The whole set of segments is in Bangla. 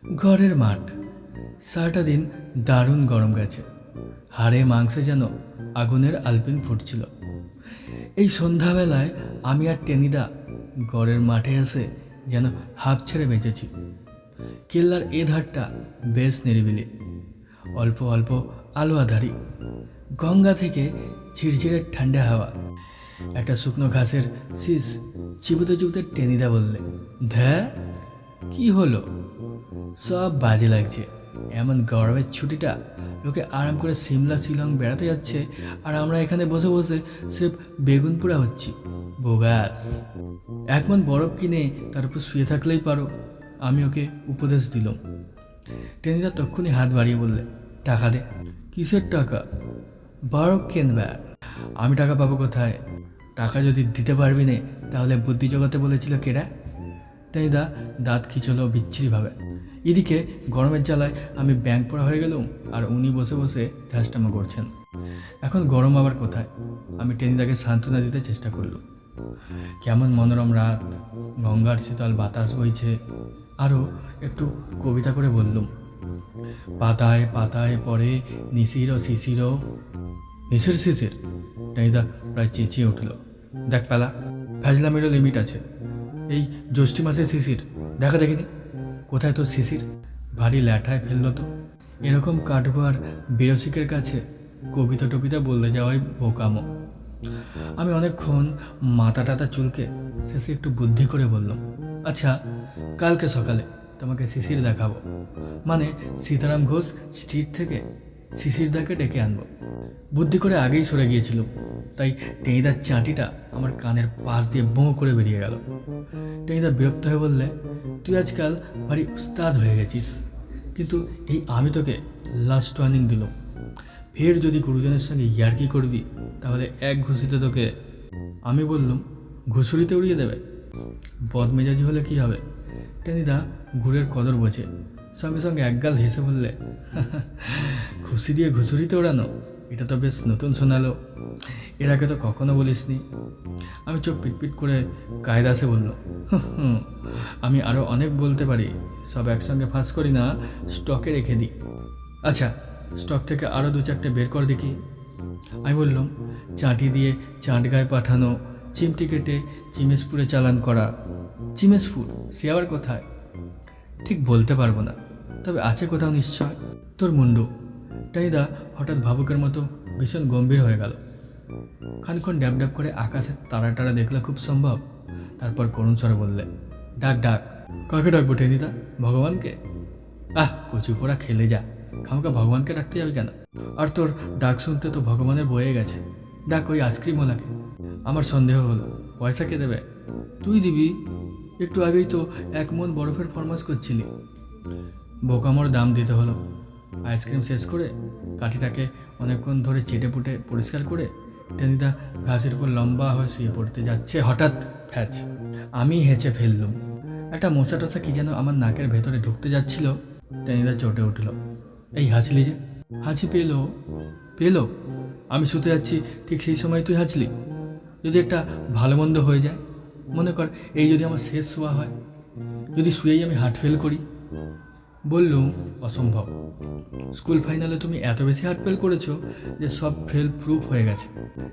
ঘরের মাঠ। সারাটা দিন দারুণ গরম গেছে। হাড়ে মাংসে যেন আগুনের আলপিন ফুটছিল। এই সন্ধ্যাবেলায় আমি আর টেনিদা ঘরের মাঠে এসে যেন হাঁপ ছেড়ে বেঁচেছি। কেল্লার এ ধারটা বেশ নিরিবিলি, অল্প অল্প আলো আধারি। গঙ্গা থেকে ঝিরঝিরে ঠান্ডা হাওয়া। একটা শুকনো ঘাসের শীষ চিবুতে চিবুতে টেনিদা বললে, ধ্যাঁ, কি হলো? সব বাজে লাগছে। এমন গরমের ছুটিটা লোকে আরাম করে সিমলা শিলং বেড়াতে যাচ্ছে, আর আমরা এখানে বসে বসে স্রেফ বেগুন পোড়া হচ্ছি। বোগাস। এক মন বরফ কিনে তার উপর শুয়ে থাকলেই পারো, আমি ওকে উপদেশ দিলাম। টেনিদা তক্ষুনি হাত বাড়িয়ে বললে, টাকা দে। কিসের টাকা? বরফ কিনবে। আমি টাকা পাবো কোথায়? টাকা যদি দিতে পারবি না তাহলে বুদ্ধি জগতে বলেছিল কেডা? টেনিদা দাঁত খিচলো বিচ্ছিরিভাবে। এদিকে গরমের জ্বালায় আমি ব্যাঙ পোড়া হয়ে গেলাম, আর উনি বসে বসে ধ্যাসটামা করছেন। এখন গরম আবার কোথায়? আমি টেনিদাকে সান্ত্বনা দিতে চেষ্টা করলাম। কেমন মনোরম রাত, গঙ্গার শীতল বাতাস বইছে। আরও একটু কবিতা করে বললুম, পাতায় পাতায় পড়ে নিশির ও শিশির। নিশির শিশির? টেনিদা প্রায় চেঁচিয়ে উঠল। দেখ পেলা, ফ্যাজলামেরও লিমিট আছে। এই জ্যৈষ্ঠী মাসে শিশির দেখা দেখিনি। কোথায় তোর শিশির? ভারী ল্যাঠায় ফেললো তো। এরকম কাঠগোয়ার বিরসিকের কাছে কবিতা টবিতা বলতে যাওয়াই বোকামো। আমি অনেকক্ষণ মাথা টাতা চুলকে শেষে একটু বুদ্ধি করে বললাম, আচ্ছা, কালকে সকালে তোমাকে শিশির দেখাবো। মানে সীতারাম ঘোষ স্ট্রিট থেকে শিশিরদাকে ডেকে আনবো। বুদ্ধি করে আগেই সরে গিয়েছিল, তাই টেনিদার চাঁটিটা আমার কানের পাশ দিয়ে বোঁ করে বেরিয়ে গেল। টেনিদা বিরক্ত হয়ে বললে, তুই আজকাল ভারী উস্তাদ হয়ে গেছিস, কিন্তু এই আমি তোকে লাস্ট ওয়ার্নিং দিলাম। ফের যদি গুরুজনের সঙ্গে ইয়ার্কি করবি তাহলে এক ঘুষিতে তোকে। আমি বললাম, ঘুষুরিতে উড়িয়ে দেবে? বদমেজাজি হলে কি হবে? টেনিদা গুড়ের কদর বোঝে, সঙ্গে সঙ্গে একগাল হেসে বললে, খুশি দিয়ে ঘুষুরিতে ওড়ানো, এটা তো বেশ নতুন শোনালো। এর আগে তো কখনো বলিসনি। আমি চোখ পিটপিট করে কায়দাসে বলল, আমি আরও অনেক বলতে পারি, সব একসঙ্গে ফাঁস করি না, স্টকে রেখে দিই। আচ্ছা, স্টক থেকে আরও দু চারটে বের কর দেখি। আমি বললাম, চাঁটি দিয়ে চাঁটগাঁয় পাঠানো, চিমটি কেটে চিমেশপুরে চালান করা। চিমেশপুর? সে আবার কোথায়? ঠিক বলতে পারবো না, তবে আছে কোথাও নিশ্চয়। তোর মুন্ডু। টেনিদা হঠাৎ ভাবুকের মতো ভীষণ গম্ভীর হয়ে গেল। খানিক্ষণ ড্যাব ড্যাব করে আকাশের তারা টারা দেখলে খুব সম্ভব। তারপর করুণ স্বরে বললে, ডাক ডাক। কাকে ডাকবো টেনিদা? ভগবানকে? কচু পোড়া খেলে যা, খামকা ভগবানকে ডাকতে যাবে কেন? আর তোর ডাক শুনতে তো ভগবানের বয়ে গেছে। ডাক ওই আইসক্রিমওয়ালাকে। আমার সন্দেহ হলো, পয়সা কে দেবে? তুই দিবি। একটু আগেই তো 1 মণ বরফের ফরমাস করছিলি। বোকামোর দাম দিতে হলো। আইসক্রিম শেষ করে কাঠিটাকে অনেকক্ষণ ধরে চেটে পুটে পরিষ্কার করে টেনিদা ঘাসের উপর লম্বা হয়ে শুয়ে পড়তে যাচ্ছে, হঠাৎ ফ্যাচ। আমি হেঁচে ফেললুম। একটা মশা টশা কি যেন আমার নাকের ভেতরে ঢুকতে যাচ্ছিল। টেনিদা চটে উঠল, এই হাসলি যে? হাসি পেলো? পেলো? আমি শুতে যাচ্ছি, ঠিক সেই সময় তুই হাসলি। যদি একটা ভালো মন্দ হয়ে যায়, মনে কর এই যদি আমার শেষ শোয়া হয়, যদি শুয়েই আমি হার্ট ফেল করি। বললুম, অসম্ভব। স্কুল ফাইনালে তুমি এত বেশি হার্ট ফেল করেছো যে সব ফেল প্রুফ হয়ে গেছে।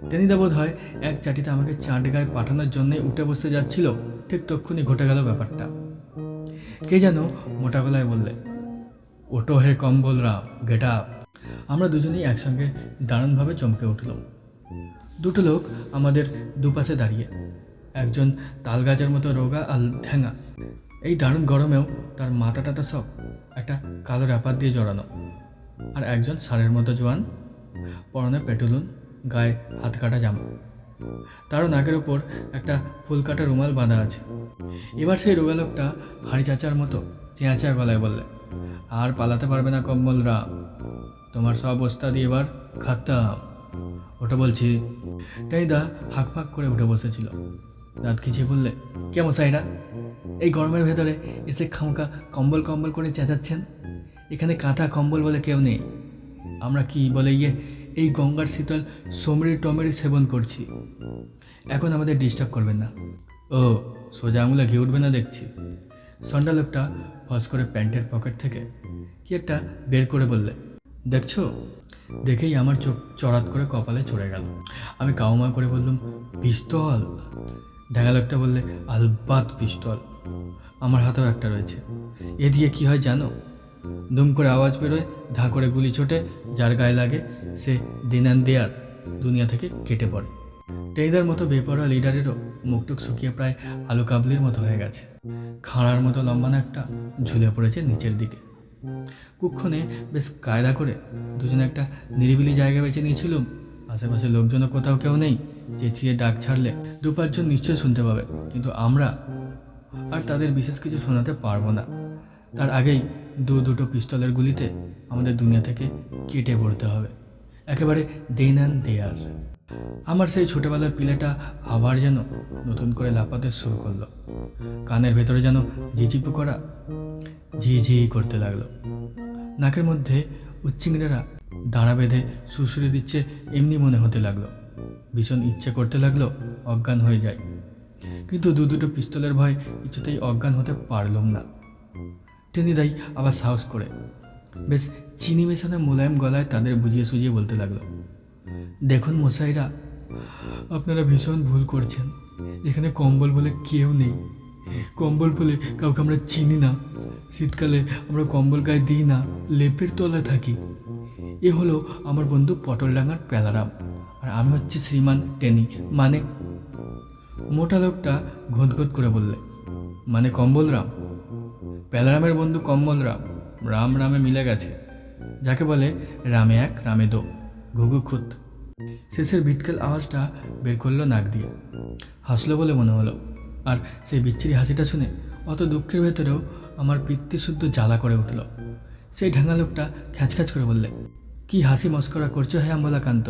টেনিদা বোধ হয় এক চাটিতে আমাকে চাঁটগাঁয় পাঠানোর জন্যই উঠে বসতে যাচ্ছিল, ঠিক তক্ষুনি ঘটে গেল ব্যাপারটা। কে যেন মোটা গলায় বললে, ওটো হে কম্বল রাম, গেট আপ। আমরা দুজনেই একসঙ্গে দারুণভাবে চমকে উঠলাম। দুটো লোক আমাদের দুপাশে দাঁড়িয়ে, একজন তালগাছের মতো রোগা আর ঠ্যাঙা। এই দারুণ গরমেও তার মাথা টাতা সব একটা কালো র্যাপার দিয়ে জড়ানো। আর একজন ষাঁড়ের মতো জোয়ান, পরনে পেটুলুন, গায়ে হাত কাটা জামা। তারও নাকের ওপর একটা ফুল কাটা রুমাল বাঁধা আছে। এবার সেই রোগা লোকটা হাড়ি চাচার মতো চেঁচা গলায় বললে, আর পালাতে পারবে না কম্বল রাম, তোমার সব ওস্তাদি এবার খাতাম। ওটা বলছি। টেনিদা হাঁকফাঁক করে উঠে বসেছিল, দাঁত খিচিয়ে বললে, কে মশাইরা এই গরমের ভেতরে এসে খামকা কম্বল কম্বল করে চেঁচাচ্ছেন? এখানে কাঁথা কম্বল বলে কেউ নেই। আমরা কি বলে এই গঙ্গার শীতল সমরি টমেরি সেবন করছি। এখন আমাদের ডিস্টার্ব করবেন না। ও, সোজা আঙুলে ঘি উঠবে না দেখছি। সন্ডা লোকটা ফস করে প্যান্টের পকেট থেকে কি একটা বের করে বললে, দেখছো? দেখেই আমার চোখ চড়াত করে কপালে চড়ে গেল। আমি কাউমা করে বললাম, পিস্তল? ঢ্যাঙা লোকটা বললে, আলবাত পিস্তল, আমার হাতেও একটা রয়েছে। এ দিয়ে কি হয় জানো? দুম করে আওয়াজ বেরোয়, ধা করে গুলি ছোটে, যার গায়ে লাগে সে দিন অ্যান্ড দেয়ার দুনিয়া থেকে কেটে পড়ে। টেইদার মতো বেপরোয়া লিডারেরও মুখটুক শুকিয়ে প্রায় আলু কাবলির মতো হয়ে গেছে। খাঁড়ার মতো লম্বা নাকটা ঝুলে পড়েছে নিচের দিকে। কুক্ষণে বেশ কায়দা করে দুজনে একটা নিরিবিলি জায়গা বেছে নিয়েছিলাম। আশেপাশে লোকজনও কোথাও কেউ নেই। চেঁচিয়ে ডাক ছাড়লে 2-5 জন নিশ্চয় শুনতে পাবে, কিন্তু আমরা আর তাদের বিশেষ কিছু শোনাতে পারবো না। তার আগেই দুটো পিস্তলের গুলিতে আমাদের দুনিয়া থেকে কেটে পড়তে হবে, একেবারে দেন অ্যান্ড দেয়ার। আমার সেই ছোটবেলার পিলেটা আবার যেন নতুন করে লাফাতে শুরু করলো। কানের ভেতরে যেন ঝিঝি পোকরা ঝিঝি করতে লাগলো। নাকের মধ্যে উচ্চিংড়েরা দাঁড়া বেঁধে সুরসুরি দিচ্ছে এমনি মনে হতে লাগলো। ভীষণ ইচ্ছে করতে লাগলো অজ্ঞান হয়ে যায়, কিন্তু দুটো পিস্তলের ভয় কিছুতেই অজ্ঞান হতে পারলাম না। টেনিদাই আবার সাহস করে বেশ চিনি মেশানো মোলায়েম গলায় তাদের বুঝিয়ে সুঝিয়ে বলতে লাগলো, দেখুন মশাইরা, আপনারা ভীষণ ভুল করছেন। এখানে কম্বল বলে কেউ নেই। কম্বল বলে কাউকে আমরা চিনি না। শীতকালে আমরা কম্বল গায়ে দিই না, লেপের তলায় থাকি। এ হলো আমার বন্ধু পটলডাঙ্গার প্যালারাম, আর আমি হচ্ছে শ্রীমান টেনি, মানে। মোটা লোকটা ঘোঁত করে বললে, মানে কম্বলরাম? প্যালারামের বন্ধু কম্বলরাম, রাম রামে মিলে গেছে, যাকে বলে রামে এক রামে দো, ঘুঘু খুত। শেষের বিটকেল আওয়াজটা বের করলো নাক দিয়ে। হাসলো বলে মনে হলো, আর সেই বিচ্ছিরি হাসিটা শুনে অত দুঃখের ভেতরেও আমার পিত্তি শুদ্ধ জ্বালা করে উঠল। সেই ঢাঙ্গা লোকটা খ্যাচখ্যাচ করে বললে, কি হাসি মস্করা করছো হে আম্বলাকান্ত?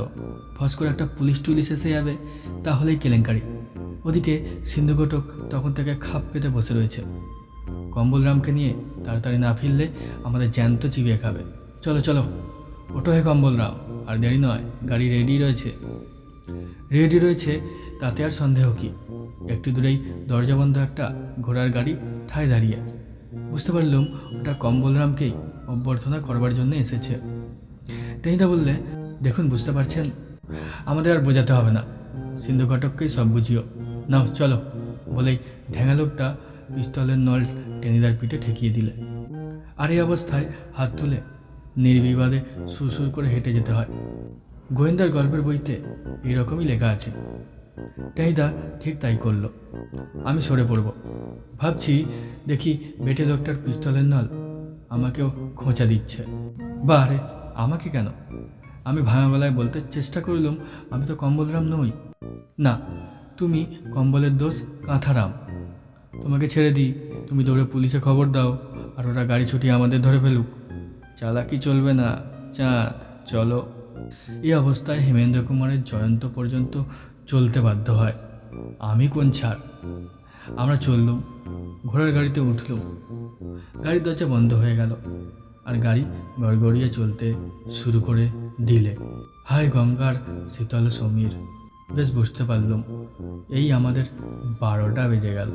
ফস করে একটা পুলিশ টুলিশ এসে যাবে, তাহলেই কেলেঙ্কারি। ওদিকে সিন্ধুঘটক তখন থেকে খাপ পেতে বসে রয়েছে। কম্বলরামকে নিয়ে তাড়াতাড়ি না ফিরলে আমাদের জ্যান্ত চিবিয়ে খাবে। চলো চলো, ওটো হে কম্বলরাম, আর দেরি নয়, গাড়ি রেডি রয়েছে, তাতে আর সন্দেহ কি। একটু দূরেই দরজা বন্ধ একটা ঘোড়ার গাড়ি ঠায় দাঁড়িয়ে। বুঝতে পারলাম ওটা কম্বলরামকেই অভ্যর্থনা করবার জন্য এসেছে। টেনিদা বললে, দেখুন বুঝতে পারছেন, আমাদের আর বোঝাতে হবে না, সিন্ধু ঘটককেই সব বুঝিও। নাও চলো, বলেই ঢ্যাঙা লোকটা পিস্তলের নল টেনিদার পিঠে ঠেকিয়ে দিলে। আর এই অবস্থায় হাত তুলে নির্বিবাদে সুরসুর করে হেঁটে যেতে হয়। গোয়েন্দার গল্পের বইতে এরকমই লেখা আছে। টেনিদা ঠিক তাই করল। আমি সরে পড়ব ভাবছি, দেখি বেটে লোকটার পিস্তলের নল আমাকেও খোঁচা দিচ্ছে। বা রে, আমাকে কেন? আমি ভাঙা গলায় বলতে চেষ্টা করলাম, আমি তো কম্বলরাম নই। না, তুমি কম্বলের দোষ কাঁথারাম। তোমাকে ছেড়ে দিই, তুমি দৌড়ে পুলিশে খবর দাও, আর ওরা গাড়ি ছুটিয়ে আমাদের ধরে ফেলুক। চালাকি চলবে না, চাঁদ, চলো। এই অবস্থায় হেমেন্দ্র কুমারের জয়ন্ত পর্যন্ত চলতে বাধ্য হয়। আমি কোন ছাড়? আমরা চললুম, ঘোড়ার গাড়িতে উঠলুম। গাড়ির দরজা বন্ধ হয়ে গেল, আর গাড়ি গড়গড়িয়ে চলতে শুরু করে দিলে। হায় গঙ্গার শীতল সমীর, বেশ বুঝতে পারলুম এই আমাদের 12টা বেজে গেল।